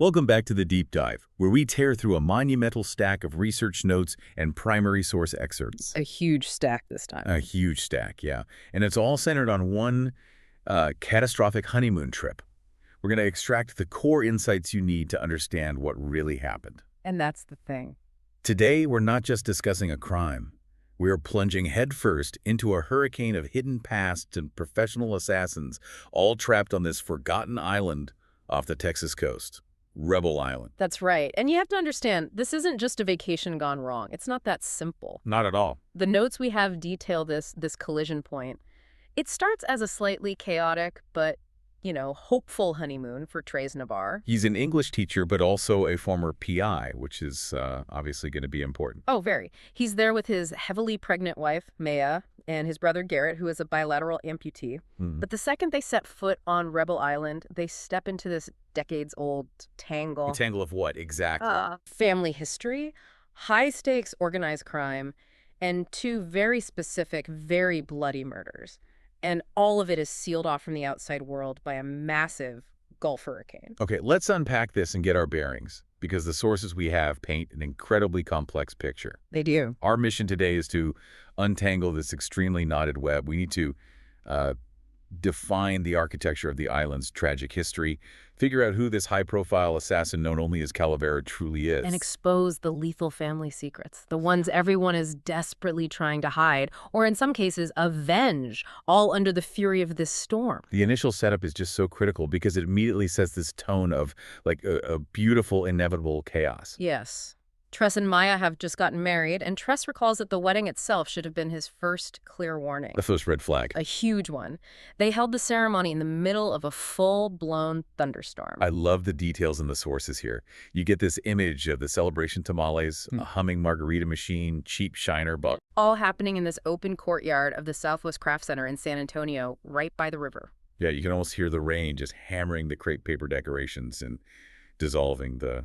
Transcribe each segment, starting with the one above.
Welcome back to the Deep Dive, where we tear through a monumental stack of research notes and primary source excerpts. A huge stack this time. A huge stack, yeah. And it's all centered on one catastrophic honeymoon trip. We're going to extract the core insights you need to understand what really happened. And that's the thing. Today, we're not just discussing a crime. We are plunging headfirst into a hurricane of hidden pasts and professional assassins, all trapped on this forgotten island off the Texas coast. Rebel Island. That's right. And you have to understand, this isn't just a vacation gone wrong. It's not that simple. Not at all. The notes we have detail this collision point. It starts as a slightly chaotic but, hopeful honeymoon for Tres Navarre. He's an English teacher, but also a former PI, which is obviously going to be important. Oh, very. He's there with his heavily pregnant wife, Maia, and his brother Garrett, who is a bilateral amputee. But the second they set foot on Rebel Island, they step into this decades-old tangle. A tangle of what, exactly? Family history, high-stakes organized crime, and two very specific, very bloody murders. And all of it is sealed off from the outside world by a massive Gulf hurricane. Okay, let's unpack this and get our bearings, because the sources we have paint an incredibly complex picture. They do. Our mission today is to untangle this extremely knotted web. We need to define the architecture of the island's tragic history, figure out who this high-profile assassin known only as Calavera truly is. And expose the lethal family secrets, the ones everyone is desperately trying to hide, or in some cases, avenge, all under the fury of this storm. The initial setup is just so critical because it immediately sets this tone of, like, a beautiful, inevitable chaos. Yes. Tres and Maia have just gotten married, and Tres recalls that the wedding itself should have been his first clear warning. The first red flag. A huge one. They held the ceremony in the middle of a full-blown thunderstorm. I love the details in the sources here. You get this image of the celebration tamales, a humming margarita machine, cheap shiner buck. All happening in this open courtyard of the Southwest Craft Center in San Antonio, right by the river. Yeah, you can almost hear the rain just hammering the crepe paper decorations and dissolving the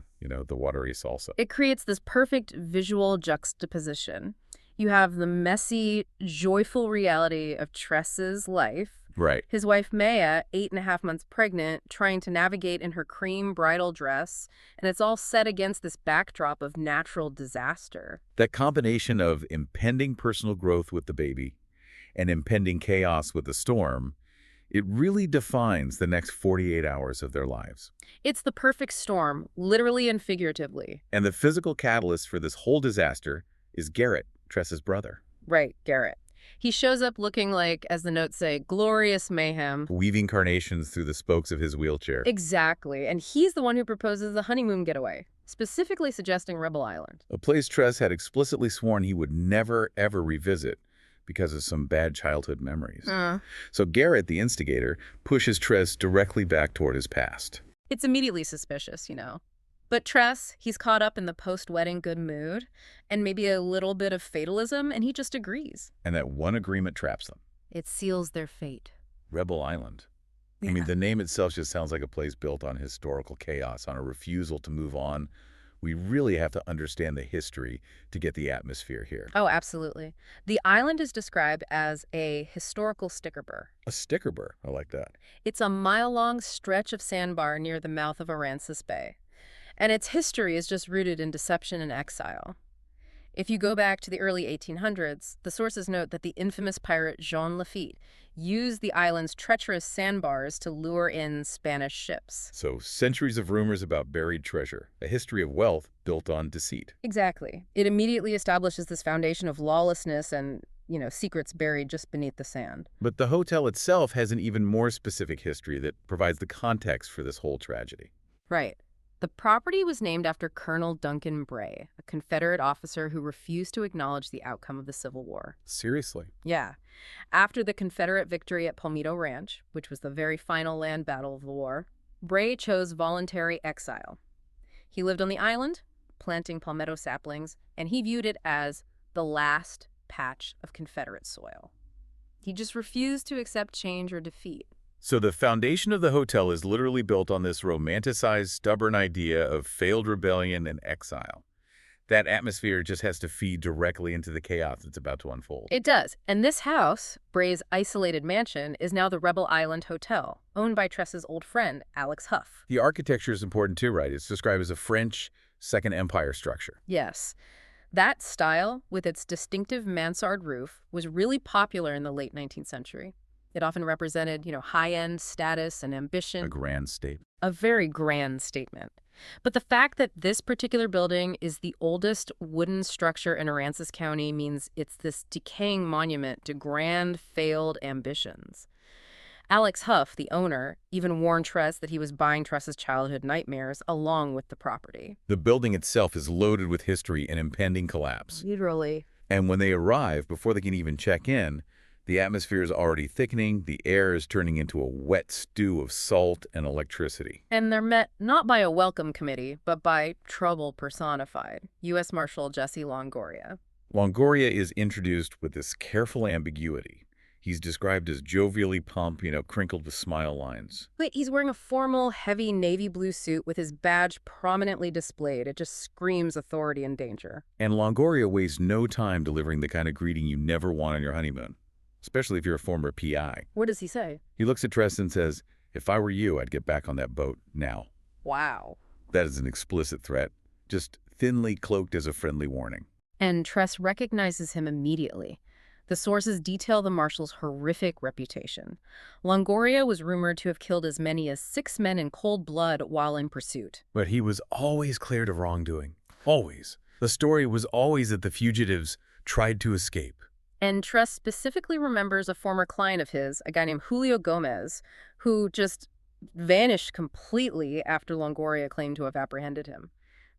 watery salsa. It creates this perfect visual juxtaposition. You have the messy, joyful reality of Tres's life. Right. His wife, Maia, 8.5 months pregnant, trying to navigate in her cream bridal dress, and it's all set against this backdrop of natural disaster. That combination of impending personal growth with the baby and impending chaos with the storm, it really defines the next 48 hours of their lives. It's the perfect storm, literally and figuratively. And the physical catalyst for this whole disaster is Garrett, Tres's brother. Right, Garrett. He shows up looking like, as the notes say, glorious mayhem. Weaving carnations through the spokes of his wheelchair. Exactly, and he's the one who proposes the honeymoon getaway, specifically suggesting Rebel Island. A place Tres had explicitly sworn he would never, ever revisit because of some bad childhood memories. So Garrett, the instigator, pushes Tres directly back toward his past. It's immediately suspicious, But Tres, he's caught up in the post-wedding good mood and maybe a little bit of fatalism, and he just agrees. And that one agreement traps them. It seals their fate. Rebel Island. Yeah. I mean, the name itself just sounds like a place built on historical chaos, on a refusal to move on. We really have to understand the history to get the atmosphere here. Oh, absolutely. The island is described as a historical sticker burr. A sticker burr. I like that. It's a mile-long stretch of sandbar near the mouth of Aransas Bay. And its history is just rooted in deception and exile. If you go back to the early 1800s, the sources note that the infamous pirate Jean Lafitte used the island's treacherous sandbars to lure in Spanish ships. So centuries of rumors about buried treasure, a history of wealth built on deceit. Exactly. It immediately establishes this foundation of lawlessness and, secrets buried just beneath the sand. But the hotel itself has an even more specific history that provides the context for this whole tragedy. Right. The property was named after Colonel Duncan Bray, a Confederate officer who refused to acknowledge the outcome of the Civil War. Seriously? Yeah. After the Confederate victory at Palmito Ranch, which was the very final land battle of the war, Bray chose voluntary exile. He lived on the island, planting palmetto saplings, and he viewed it as the last patch of Confederate soil. He just refused to accept change or defeat. So the foundation of the hotel is literally built on this romanticized, stubborn idea of failed rebellion and exile. That atmosphere just has to feed directly into the chaos that's about to unfold. It does. And this house, Bray's isolated mansion, is now the Rebel Island Hotel, owned by Tress's old friend, Alex Huff. The architecture is important too, right? It's described as a French Second Empire structure. Yes. That style, with its distinctive mansard roof, was really popular in the late 19th century. It often represented, high-end status and ambition. A grand statement. A very grand statement. But the fact that this particular building is the oldest wooden structure in Aransas County means it's this decaying monument to grand, failed ambitions. Alex Huff, the owner, even warned Tress that he was buying Tress's childhood nightmares along with the property. The building itself is loaded with history and impending collapse. Literally. And when they arrive, before they can even check in, the atmosphere is already thickening, the air is turning into a wet stew of salt and electricity. And they're met not by a welcome committee, but by trouble personified, U.S. Marshal Jesse Longoria. Longoria is introduced with this careful ambiguity. He's described as jovially plump, crinkled with smile lines. Wait, he's wearing a formal, heavy navy blue suit with his badge prominently displayed. It just screams authority and danger. And Longoria wastes no time delivering the kind of greeting you never want on your honeymoon, especially if you're a former PI. What does he say? He looks at Tress and says, "If I were you, I'd get back on that boat now." Wow. That is an explicit threat, just thinly cloaked as a friendly warning. And Tress recognizes him immediately. The sources detail the marshal's horrific reputation. Longoria was rumored to have killed as many as 6 men in cold blood while in pursuit. But he was always cleared of wrongdoing. Always. The story was always that the fugitives tried to escape. And Tress specifically remembers a former client of his, a guy named Julio Gomez, who just vanished completely after Longoria claimed to have apprehended him.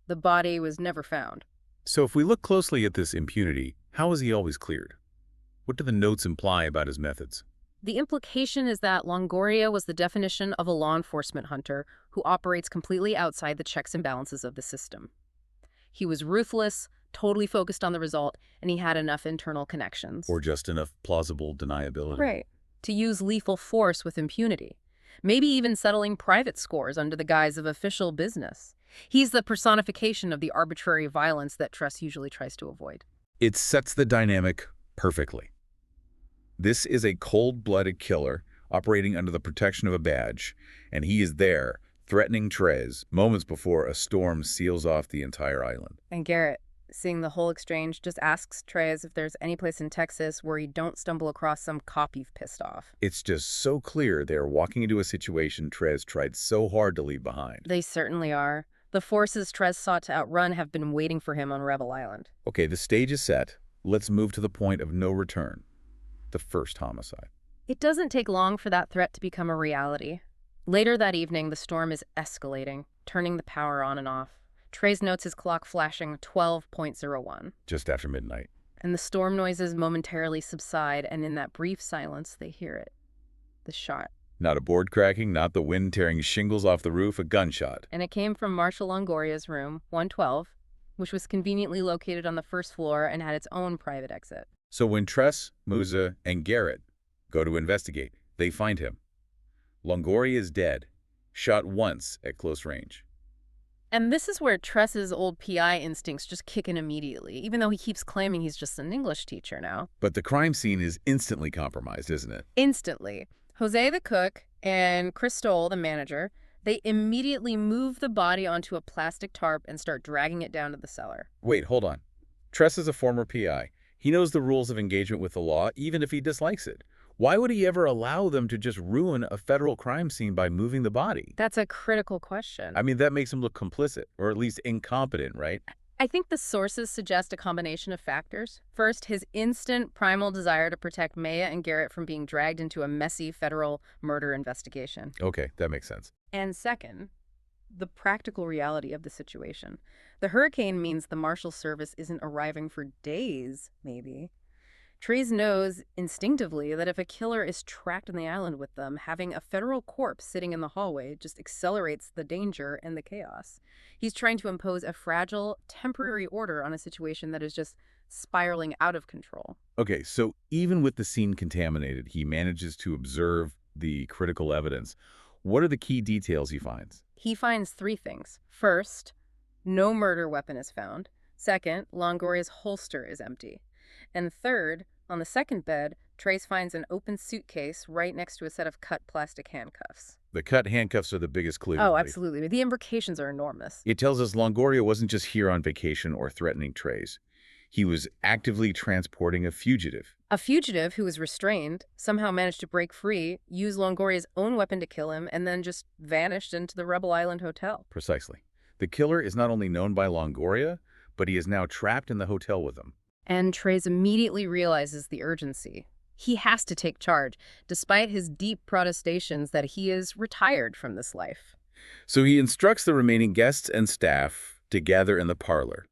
The body was never found. So if we look closely at this impunity, how was he always cleared? What do the notes imply about his methods? The implication is that Longoria was the definition of a law enforcement hunter who operates completely outside the checks and balances of the system. He was ruthless, totally focused on the result, and he had enough internal connections. Or just enough plausible deniability. Right. To use lethal force with impunity. Maybe even settling private scores under the guise of official business. He's the personification of the arbitrary violence that Tress usually tries to avoid. It sets the dynamic perfectly. This is a cold-blooded killer operating under the protection of a badge, and he is there, threatening Tres, moments before a storm seals off the entire island. And Garrett, seeing the whole exchange, just asks Tres if there's any place in Texas where you don't stumble across some cop you've pissed off. It's just so clear they are walking into a situation Tres tried so hard to leave behind. They certainly are. The forces Tres sought to outrun have been waiting for him on Rebel Island. Okay, the stage is set. Let's move to the point of no return. The first homicide. It doesn't take long for that threat to become a reality. Later that evening, the storm is escalating, turning the power on and off. Tres notes his clock flashing 12.01. Just after midnight. And the storm noises momentarily subside, and in that brief silence, they hear it. The shot. Not a board cracking, not the wind tearing shingles off the roof, a gunshot. And it came from Marshal Longoria's room, 112, which was conveniently located on the first floor and had its own private exit. So when Tress, Musa, and Garrett go to investigate, they find him. Longoria is dead, shot once at close range. And this is where Tress's old PI instincts just kick in immediately, even though he keeps claiming he's just an English teacher now. But the crime scene is instantly compromised, isn't it? Instantly. Jose the cook and Cristol the manager, they immediately move the body onto a plastic tarp and start dragging it down to the cellar. Wait, hold on. Tress is a former PI. He knows the rules of engagement with the law, even if he dislikes it. Why would he ever allow them to just ruin a federal crime scene by moving the body? That's a critical question. I mean, that makes him look complicit, or at least incompetent, right? I think the sources suggest a combination of factors. First, his instant primal desire to protect Maia and Garrett from being dragged into a messy federal murder investigation. Okay, that makes sense. And second, the practical reality of the situation. The hurricane means the Marshal Service isn't arriving for days, maybe. Tres knows instinctively that if a killer is tracked on the island with them, having a federal corpse sitting in the hallway just accelerates the danger and the chaos. He's trying to impose a fragile, temporary order on a situation that is just spiraling out of control. Okay, so even with the scene contaminated, he manages to observe the critical evidence. What are the key details he finds? He finds 3 things. First, no murder weapon is found. Second, Longoria's holster is empty. And third, on the second bed, Tres finds an open suitcase right next to a set of cut plastic handcuffs. The cut handcuffs are the biggest clue. Oh, absolutely. The implications are enormous. It tells us Longoria wasn't just here on vacation or threatening Tres. He was actively transporting a fugitive. A fugitive who was restrained somehow managed to break free, use Longoria's own weapon to kill him, and then just vanished into the Rebel Island Hotel. Precisely. The killer is not only known by Longoria, but he is now trapped in the hotel with him. And Tres immediately realizes the urgency. He has to take charge, despite his deep protestations that he is retired from this life. So he instructs the remaining guests and staff to gather in the parlor,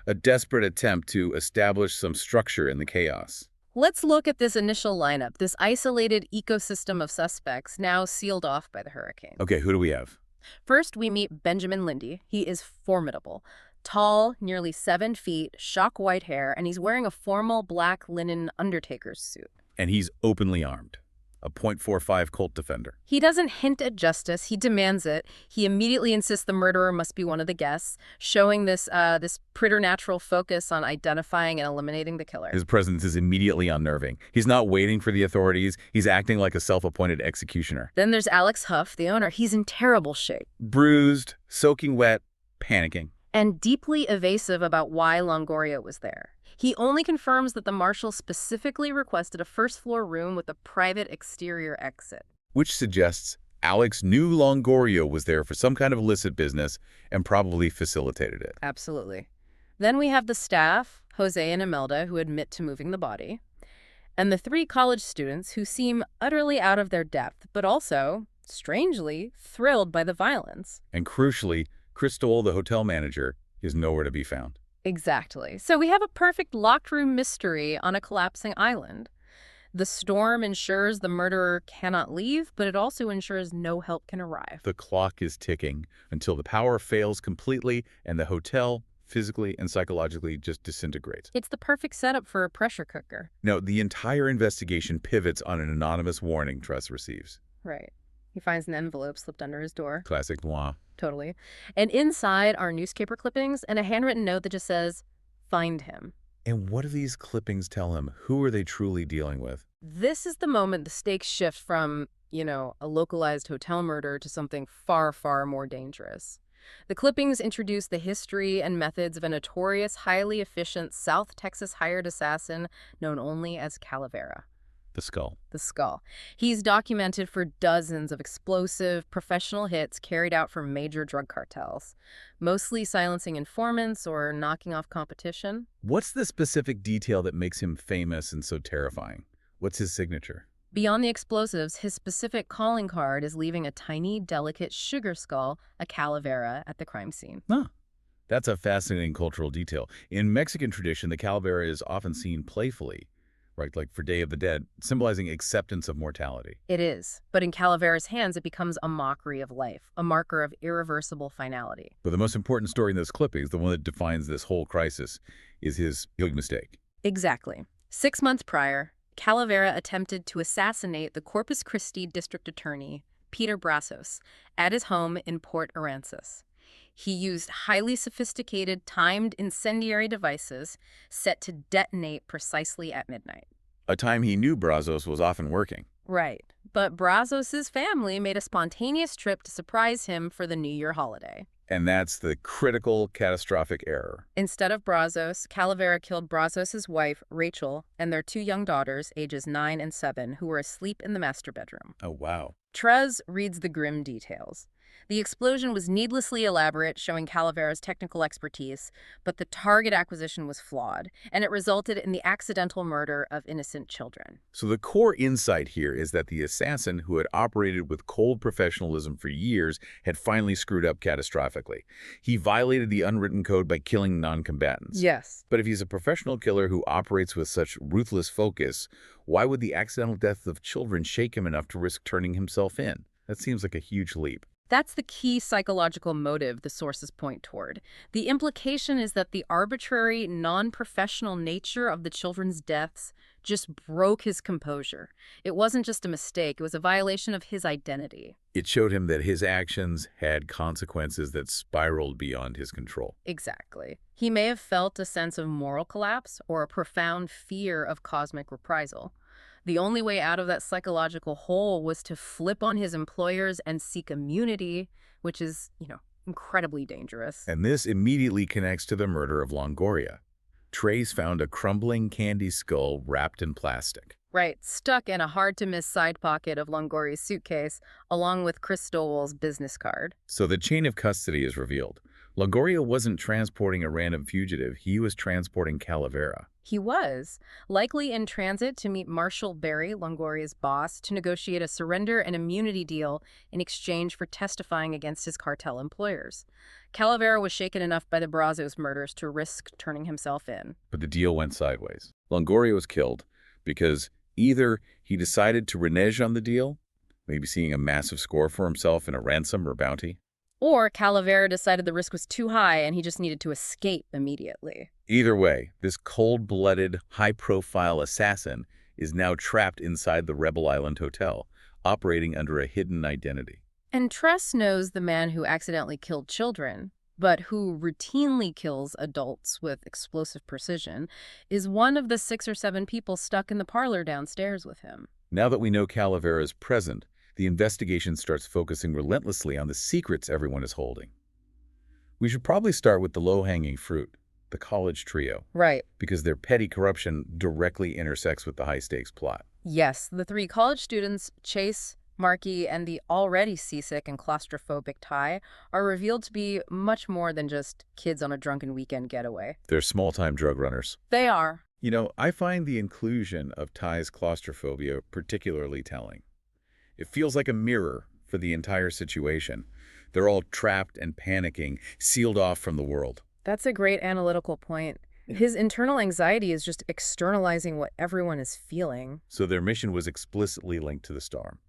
a desperate attempt to establish some structure in the chaos. Let's look at this initial lineup, this isolated ecosystem of suspects now sealed off by the hurricane. Okay, who do we have? First, we meet Benjamin Lindy. He is formidable. Tall, nearly 7 feet, shock white hair, and he's wearing a formal black linen undertaker's suit. And he's openly armed, a .45 Colt Defender. He doesn't hint at justice, he demands it. He immediately insists the murderer must be one of the guests, showing this preternatural focus on identifying and eliminating the killer. His presence is immediately unnerving. He's not waiting for the authorities. He's acting like a self-appointed executioner. Then there's Alex Huff, the owner. He's in terrible shape. Bruised, soaking wet, panicking. And deeply evasive about why Longoria was there. He only confirms that the marshal specifically requested a first-floor room with a private exterior exit. Which suggests Alex knew Longoria was there for some kind of illicit business and probably facilitated it. Absolutely. Then we have the staff, Jose and Imelda, who admit to moving the body, and the 3 college students who seem utterly out of their depth, but also, strangely, thrilled by the violence. And crucially, Crystal, the hotel manager, is nowhere to be found. Exactly. So we have a perfect locked room mystery on a collapsing island. The storm ensures the murderer cannot leave, but it also ensures no help can arrive. The clock is ticking until the power fails completely and the hotel, physically and psychologically, just disintegrates. It's the perfect setup for a pressure cooker. Now, the entire investigation pivots on an anonymous warning Tress receives. Right. He finds an envelope slipped under his door. Classic noir. Totally. And inside are newspaper clippings and a handwritten note that just says, "Find him." And what do these clippings tell him? Who are they truly dealing with? This is the moment the stakes shift from, a localized hotel murder to something far, far more dangerous. The clippings introduce the history and methods of a notorious, highly efficient South Texas hired assassin known only as Calavera. The skull. The skull. He's documented for dozens of explosive, professional hits carried out for major drug cartels, mostly silencing informants or knocking off competition. What's the specific detail that makes him famous and so terrifying? What's his signature? Beyond the explosives, his specific calling card is leaving a tiny, delicate sugar skull, a calavera, at the crime scene. Huh. That's a fascinating cultural detail. In Mexican tradition, the calavera is often seen playfully, right, like for Day of the Dead, symbolizing acceptance of mortality. It is. But in Calavera's hands, it becomes a mockery of life, a marker of irreversible finality. But the most important story in this clipping, the one that defines this whole crisis, is his big mistake. Exactly. 6 months prior, Calavera attempted to assassinate the Corpus Christi district attorney, Peter Brazos, at his home in Port Aransas. He used highly sophisticated, timed incendiary devices set to detonate precisely at midnight. A time he knew Brazos was often working. Right. But Brazos' family made a spontaneous trip to surprise him for the New Year holiday. And that's the critical, catastrophic error. Instead of Brazos, Calavera killed Brazos' wife, Rachel, and their 2 young daughters, ages 9 and 7, who were asleep in the master bedroom. Oh, wow. Tres reads the grim details. The explosion was needlessly elaborate, showing Calavera's technical expertise, but the target acquisition was flawed, and it resulted in the accidental murder of innocent children. So the core insight here is that the assassin, who had operated with cold professionalism for years, had finally screwed up catastrophically. He violated the unwritten code by killing non-combatants. Yes. But if he's a professional killer who operates with such ruthless focus, why would the accidental death of children shake him enough to risk turning himself in? That seems like a huge leap. That's the key psychological motive the sources point toward. The implication is that the arbitrary, non-professional nature of the children's deaths just broke his composure. It wasn't just a mistake, it was a violation of his identity. It showed him that his actions had consequences that spiraled beyond his control. Exactly. He may have felt a sense of moral collapse or a profound fear of cosmic reprisal. The only way out of that psychological hole was to flip on his employers and seek immunity, which is, incredibly dangerous. And this immediately connects to the murder of Longoria. Tres found a crumbling candy skull wrapped in plastic. Right, stuck in a hard-to-miss side pocket of Longoria's suitcase, along with Chris Stowell's business card. So the chain of custody is revealed. Longoria wasn't transporting a random fugitive, he was transporting Calavera. He was, likely in transit to meet Marshal Barry, Longoria's boss, to negotiate a surrender and immunity deal in exchange for testifying against his cartel employers. Calavera was shaken enough by the Brazos murders to risk turning himself in. But the deal went sideways. Longoria was killed because either he decided to renege on the deal, maybe seeing a massive score for himself in a ransom or bounty, or Calavera decided the risk was too high and he just needed to escape immediately. Either way, this cold-blooded, high-profile assassin is now trapped inside the Rebel Island Hotel, operating under a hidden identity. And Tres knows the man who accidentally killed children, but who routinely kills adults with explosive precision, is one of the 6 or 7 people stuck in the parlor downstairs with him. Now that we know Calavera is present, the investigation starts focusing relentlessly on the secrets everyone is holding. We should probably start with the low-hanging fruit, the college trio. Right. Because their petty corruption directly intersects with the high-stakes plot. Yes, the 3 college students, Chase, Marky, and the already seasick and claustrophobic Ty, are revealed to be much more than just kids on a drunken weekend getaway. They're small-time drug runners. They are. I find the inclusion of Ty's claustrophobia particularly telling. It feels like a mirror for the entire situation. They're all trapped and panicking, sealed off from the world. That's a great analytical point. His internal anxiety is just externalizing what everyone is feeling. So their mission was explicitly linked to the storm.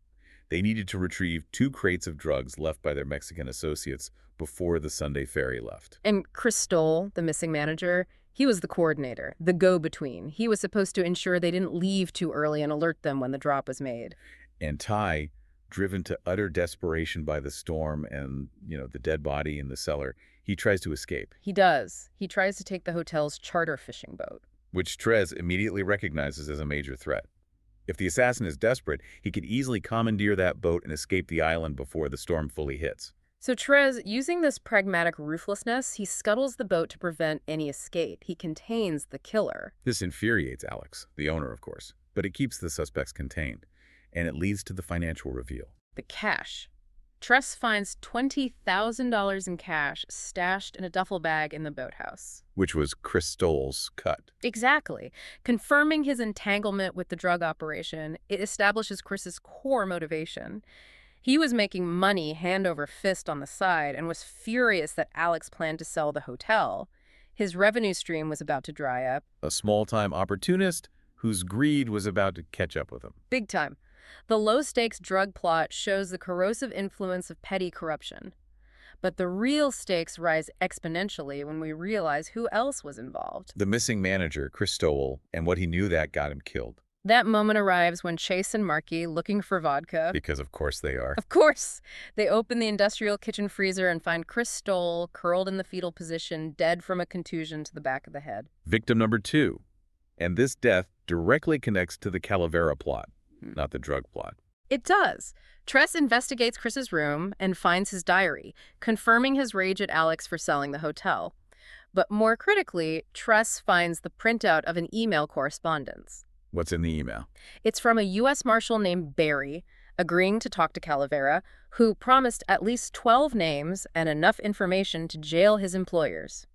They needed to retrieve 2 crates of drugs left by their Mexican associates before the Sunday ferry left. And Chris Stoll, the missing manager, he was the coordinator, the go-between. He was supposed to ensure they didn't leave too early and alert them when the drop was made. And Ty, driven to utter desperation by the storm and, the dead body in the cellar, he tries to escape. He does. He tries to take the hotel's charter fishing boat, which Tres immediately recognizes as a major threat. If the assassin is desperate, he could easily commandeer that boat and escape the island before the storm fully hits. So Tres, using this pragmatic ruthlessness, he scuttles the boat to prevent any escape. He contains the killer. This infuriates Alex, the owner, of course, but it keeps the suspects contained, and it leads to the financial reveal. The cash. Tres finds $20,000 in cash stashed in a duffel bag in the boathouse. Which was Chris Stoll's cut. Exactly. Confirming his entanglement with the drug operation, it establishes Chris's core motivation. He was making money hand over fist on the side and was furious that Alex planned to sell the hotel. His revenue stream was about to dry up. A small-time opportunist whose greed was about to catch up with him. Big time. The low-stakes drug plot shows the corrosive influence of petty corruption. But the real stakes rise exponentially when we realize who else was involved. The missing manager, Chris Stowell, and what he knew that got him killed. That moment arrives when Chase and Marky, looking for vodka. Because of course they are. Of course! They open the industrial kitchen freezer and find Chris Stoll curled in the fetal position, dead from a contusion to the back of the head. Victim number 2. And this death directly connects to the Calavera plot, not the drug plot. It does. Tres investigates Chris's room and finds his diary, confirming his rage at Alex for selling the hotel. But more critically, Tres finds the printout of an email correspondence. What's in the email? It's from a U.S. Marshal named Barry, agreeing to talk to Calavera, who promised at least 12 names and enough information to jail his employers.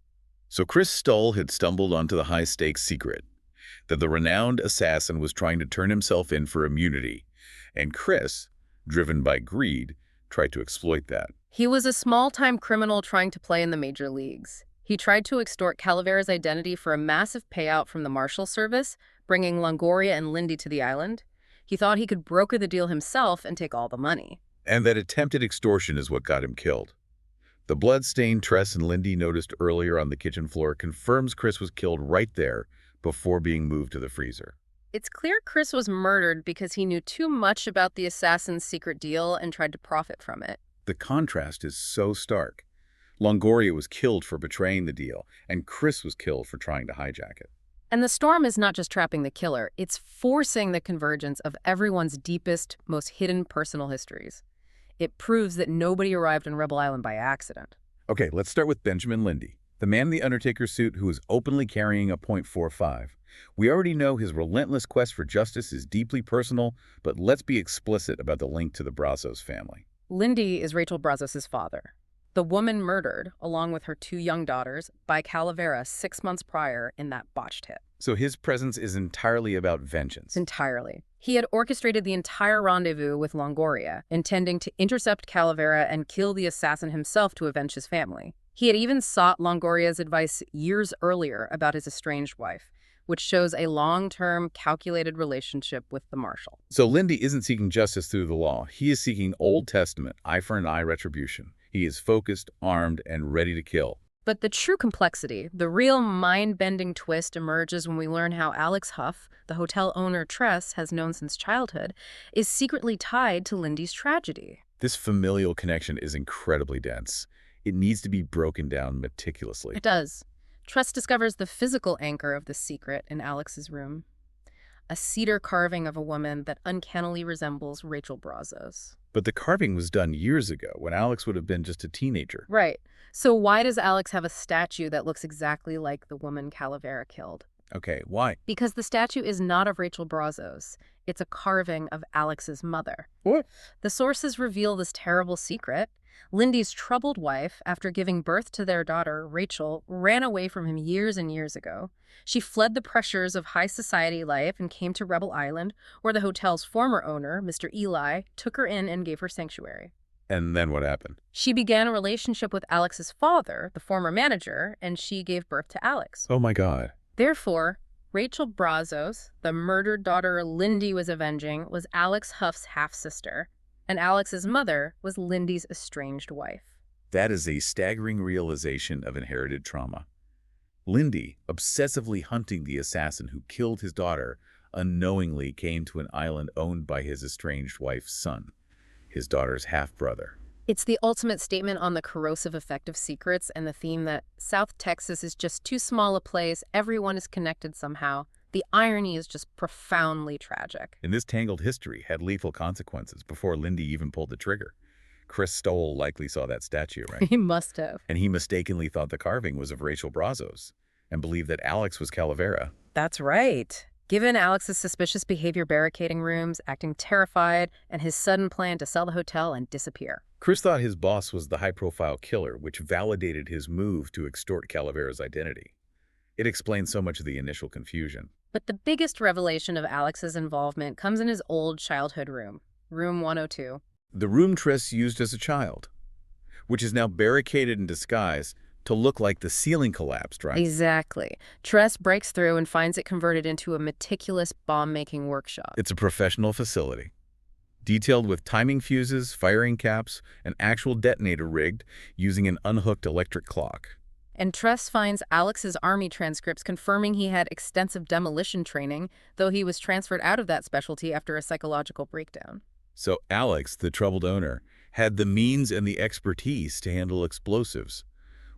So Chris Stoll had stumbled onto the high-stakes secret, that the renowned assassin was trying to turn himself in for immunity, and Chris, driven by greed, tried to exploit that. He was a small-time criminal trying to play in the major leagues. He tried to extort Calavera's identity for a massive payout from the Marshal Service, bringing Longoria and Lindy to the island. He thought he could broker the deal himself and take all the money. And that attempted extortion is what got him killed. The blood-stained Tres and Lindy noticed earlier on the kitchen floor confirms Chris was killed right there before being moved to the freezer. It's clear Chris was murdered because he knew too much about the assassin's secret deal and tried to profit from it. The contrast is so stark. Longoria was killed for betraying the deal, and Chris was killed for trying to hijack it. And the storm is not just trapping the killer, it's forcing the convergence of everyone's deepest, most hidden personal histories. It proves that nobody arrived on Rebel Island by accident. Okay, let's start with Benjamin Lindy, the man in the Undertaker suit who is openly carrying a .45. We already know his relentless quest for justice is deeply personal, but let's be explicit about the link to the Brazos family. Lindy is Rachel Brazos' father, the woman murdered, along with her 2 young daughters, by Calavera 6 months prior in that botched hit. So his presence is entirely about vengeance. Entirely. He had orchestrated the entire rendezvous with Longoria, intending to intercept Calavera and kill the assassin himself to avenge his family. He had even sought Longoria's advice years earlier about his estranged wife, which shows a long-term, calculated relationship with the Marshal. So Lindy isn't seeking justice through the law. He is seeking Old Testament, eye for an eye retribution. He is focused, armed, and ready to kill. But the true complexity, the real mind-bending twist emerges when we learn how Alex Huff, the hotel owner Tres has known since childhood, is secretly tied to Lindy's tragedy. This familial connection is incredibly dense. It needs to be broken down meticulously. It does. Tres discovers the physical anchor of the secret in Alex's room. A cedar carving of a woman that uncannily resembles Rachel Brazos. But the carving was done years ago, when Alex would have been just a teenager. Right. So why does Alex have a statue that looks exactly like the woman Calavera killed? Okay, why? Because the statue is not of Rachel Brazos. It's a carving of Alex's mother. What? The sources reveal this terrible secret. Lindy's troubled wife, after giving birth to their daughter, Rachel, ran away from him years and years ago. She fled the pressures of high society life and came to Rebel Island, where the hotel's former owner, Mr. Eli, took her in and gave her sanctuary. And then what happened? She began a relationship with Alex's father, the former manager, and she gave birth to Alex. Oh my God. Therefore, Rachel Brazos, the murdered daughter Lindy was avenging, was Alex Huff's half-sister, and Alex's mother was Lindy's estranged wife. That is a staggering realization of inherited trauma. Lindy, obsessively hunting the assassin who killed his daughter, unknowingly came to an island owned by his estranged wife's son, his daughter's half-brother. It's the ultimate statement on the corrosive effect of secrets and the theme that South Texas is just too small a place, everyone is connected somehow. The irony is just profoundly tragic. And this tangled history had lethal consequences before Lindy even pulled the trigger. Chris Stoll likely saw that statue, right? He must have. And he mistakenly thought the carving was of Rachel Brazos and believed that Alex was Calavera. That's right. Given Alex's suspicious behavior barricading rooms, acting terrified, and his sudden plan to sell the hotel and disappear. Chris thought his boss was the high-profile killer, which validated his move to extort Calavera's identity. It explains so much of the initial confusion. But the biggest revelation of Alex's involvement comes in his old childhood room, room 102. The room Tres used as a child, which is now barricaded and disguised to look like the ceiling collapsed, right? Exactly. Tres breaks through and finds it converted into a meticulous bomb-making workshop. It's a professional facility, detailed with timing fuses, firing caps, an actual detonator rigged using an unhooked electric clock. And Tres finds Alex's army transcripts confirming he had extensive demolition training, though he was transferred out of that specialty after a psychological breakdown. So Alex, the troubled owner, had the means and the expertise to handle explosives.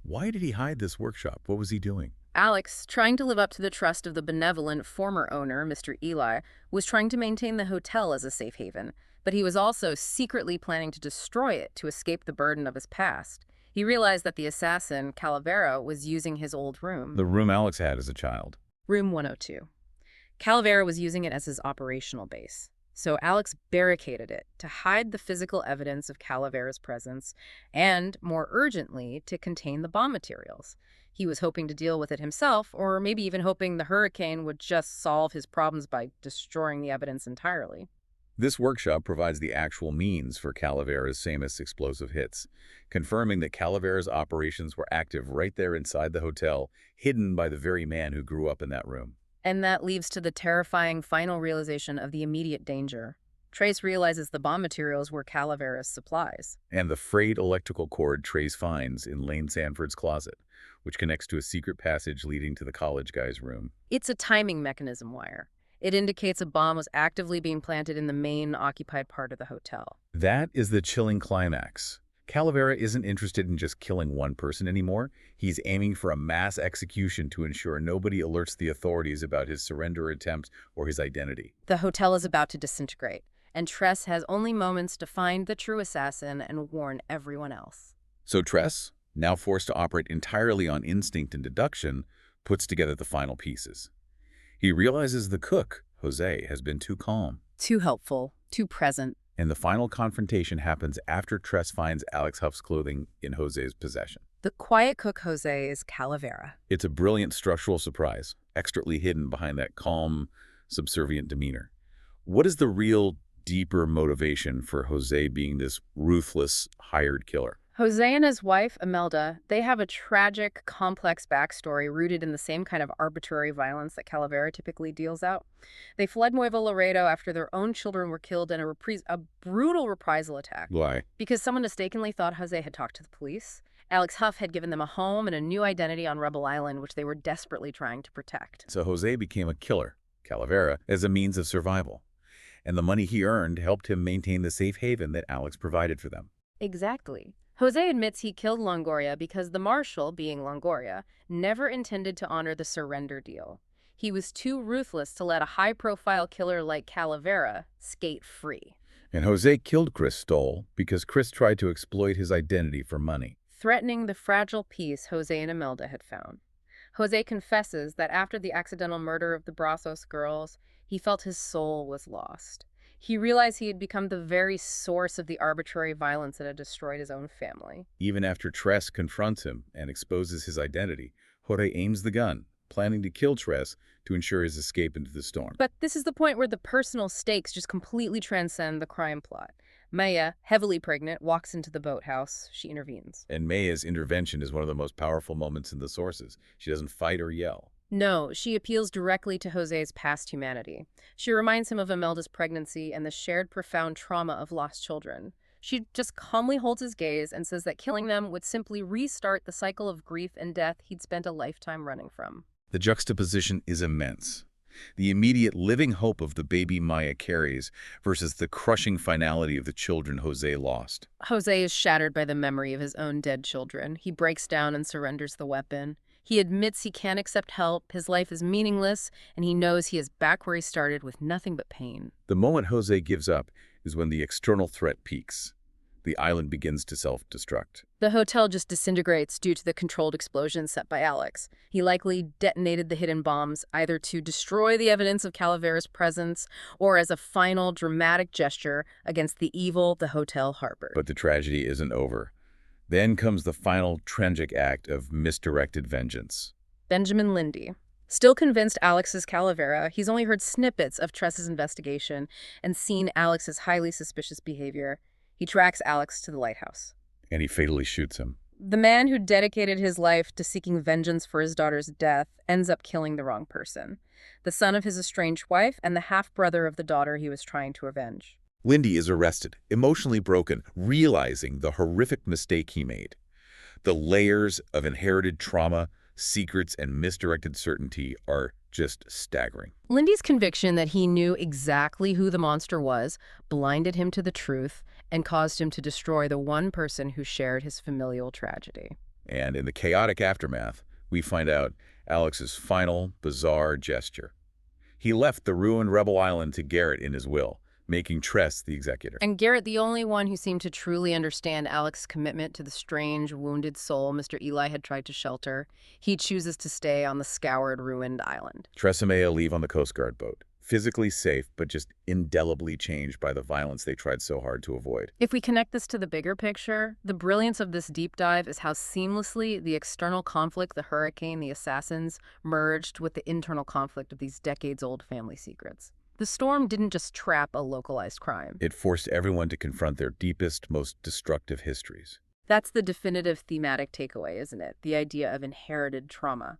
Why did he hide this workshop? What was he doing? Alex, trying to live up to the trust of the benevolent former owner, Mr. Eli, was trying to maintain the hotel as a safe haven, but he was also secretly planning to destroy it to escape the burden of his past. He realized that the assassin, Calavera, was using his old room. The room Alex had as a child. Room 102. Calavera was using it as his operational base. So Alex barricaded it to hide the physical evidence of Calavera's presence and, more urgently, to contain the bomb materials. He was hoping to deal with it himself, or maybe even hoping the hurricane would just solve his problems by destroying the evidence entirely. This workshop provides the actual means for Calavera's famous explosive hits, confirming that Calavera's operations were active right there inside the hotel, hidden by the very man who grew up in that room. And that leads to the terrifying final realization of the immediate danger. Tres realizes the bomb materials were Calavera's supplies. And the frayed electrical cord Trace finds in Lane Sanford's closet, which connects to a secret passage leading to the college guy's room. It's a timing mechanism wire. It indicates a bomb was actively being planted in the main occupied part of the hotel. That is the chilling climax. Calavera isn't interested in just killing one person anymore. He's aiming for a mass execution to ensure nobody alerts the authorities about his surrender attempt or his identity. The hotel is about to disintegrate, and Tres has only moments to find the true assassin and warn everyone else. So Tres, now forced to operate entirely on instinct and deduction, puts together the final pieces. He realizes the cook, Jose, has been too calm. Too helpful, too present. And the final confrontation happens after Tres finds Alex Huff's clothing in Jose's possession. The quiet cook Jose is Calavera. It's a brilliant structural surprise, expertly hidden behind that calm, subservient demeanor. What is the real, deeper motivation for Jose being this ruthless, hired killer? Jose and his wife, Imelda, they have a tragic, complex backstory rooted in the same kind of arbitrary violence that Calavera typically deals out. They fled Nuevo Laredo after their own children were killed in a brutal reprisal attack. Why? Because someone mistakenly thought Jose had talked to the police. Alex Huff had given them a home and a new identity on Rebel Island, which they were desperately trying to protect. So Jose became a killer, Calavera, as a means of survival. And the money he earned helped him maintain the safe haven that Alex provided for them. Exactly. Jose admits he killed Longoria because the Marshal, being Longoria, never intended to honor the surrender deal. He was too ruthless to let a high-profile killer like Calavera skate free. And Jose killed Chris Stoll because Chris tried to exploit his identity for money, threatening the fragile peace Jose and Imelda had found. Jose confesses that after the accidental murder of the Brazos girls, he felt his soul was lost. He realized he had become the very source of the arbitrary violence that had destroyed his own family. Even after Tres confronts him and exposes his identity, Jose aims the gun, planning to kill Tres to ensure his escape into the storm. But this is the point where the personal stakes just completely transcend the crime plot. Maia, heavily pregnant, walks into the boathouse. She intervenes. And Maia's intervention is one of the most powerful moments in the sources. She doesn't fight or yell. No, she appeals directly to Jose's past humanity. She reminds him of Imelda's pregnancy and the shared profound trauma of lost children. She just calmly holds his gaze and says that killing them would simply restart the cycle of grief and death he'd spent a lifetime running from. The juxtaposition is immense. The immediate living hope of the baby Maia carries versus the crushing finality of the children Jose lost. Jose is shattered by the memory of his own dead children. He breaks down and surrenders the weapon. He admits he can't accept help, his life is meaningless, and he knows he is back where he started with nothing but pain. The moment Jose gives up is when the external threat peaks. The island begins to self-destruct. The hotel just disintegrates due to the controlled explosion set by Alex. He likely detonated the hidden bombs, either to destroy the evidence of Calavera's presence or as a final dramatic gesture against the evil the hotel harbored. But the tragedy isn't over. Then comes the final tragic act of misdirected vengeance. Benjamin Lindy. Still convinced Alex is Calavera, he's only heard snippets of Tres's investigation and seen Alex's highly suspicious behavior. He tracks Alex to the lighthouse. And he fatally shoots him. The man who dedicated his life to seeking vengeance for his daughter's death ends up killing the wrong person. The son of his estranged wife and the half-brother of the daughter he was trying to avenge. Lindy is arrested, emotionally broken, realizing the horrific mistake he made. The layers of inherited trauma, secrets, and misdirected certainty are just staggering. Lindy's conviction that he knew exactly who the monster was blinded him to the truth and caused him to destroy the one person who shared his familial tragedy. And in the chaotic aftermath, we find out Alex's final, bizarre gesture. He left the ruined Rebel Island to Garrett in his will, making Tres the executor. And Garrett, the only one who seemed to truly understand Alex's commitment to the strange, wounded soul Mr. Eli had tried to shelter, he chooses to stay on the scoured, ruined island. Tres and Maia leave on the Coast Guard boat, physically safe, but just indelibly changed by the violence they tried so hard to avoid. If we connect this to the bigger picture, the brilliance of this deep dive is how seamlessly the external conflict, the hurricane, the assassins, merged with the internal conflict of these decades-old family secrets. The storm didn't just trap a localized crime. It forced everyone to confront their deepest, most destructive histories. That's the definitive thematic takeaway, isn't it? The idea of inherited trauma.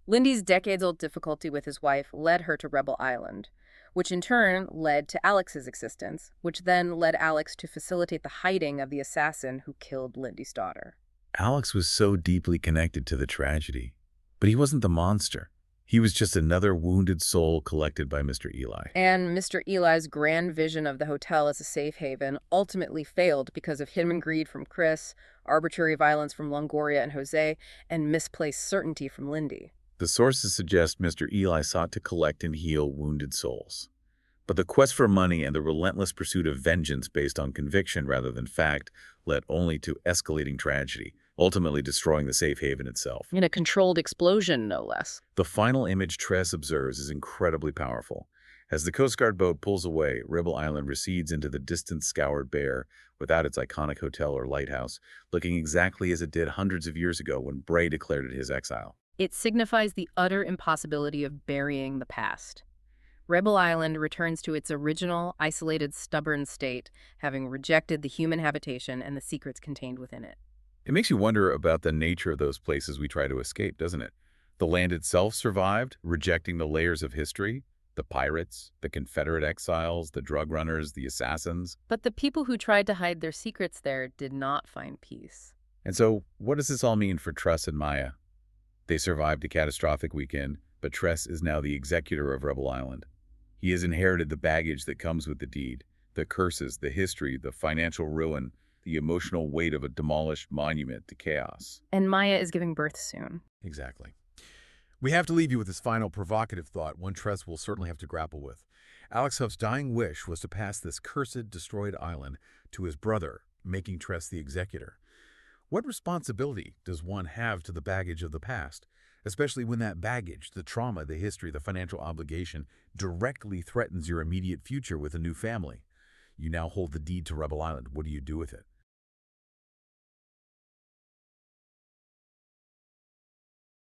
Lindy's decades-old difficulty with his wife led her to Rebel Island, which in turn led to Alex's existence, which then led Alex to facilitate the hiding of the assassin who killed Lindy's daughter. Alex was so deeply connected to the tragedy, but he wasn't the monster. He was just another wounded soul collected by Mr. Eli. And Mr. Eli's grand vision of the hotel as a safe haven ultimately failed because of hidden greed from Chris, arbitrary violence from Longoria and Jose, and misplaced certainty from Lindy. The sources suggest Mr. Eli sought to collect and heal wounded souls. But the quest for money and the relentless pursuit of vengeance based on conviction rather than fact led only to escalating tragedy, ultimately destroying the safe haven itself. In a controlled explosion, no less. The final image Tres observes is incredibly powerful. As the Coast Guard boat pulls away, Rebel Island recedes into the distant scoured bare without its iconic hotel or lighthouse, looking exactly as it did hundreds of years ago when Bray declared it his exile. It signifies the utter impossibility of burying the past. Rebel Island returns to its original, isolated, stubborn state, having rejected the human habitation and the secrets contained within it. It makes you wonder about the nature of those places we try to escape, doesn't it? The land itself survived, rejecting the layers of history, the pirates, the Confederate exiles, the drug runners, the assassins. But the people who tried to hide their secrets there did not find peace. And so, what does this all mean for Tres and Maia? They survived a catastrophic weekend, but Tres is now the executor of Rebel Island. He has inherited the baggage that comes with the deed, the curses, the history, the financial ruin, the emotional weight of a demolished monument to chaos. And Maia is giving birth soon. Exactly. We have to leave you with this final provocative thought, one Tres will certainly have to grapple with. Alex Huff's dying wish was to pass this cursed, destroyed island to his brother, making Tres the executor. What responsibility does one have to the baggage of the past, especially when that baggage, the trauma, the history, the financial obligation, directly threatens your immediate future with a new family? You now hold the deed to Rebel Island. What do you do with it?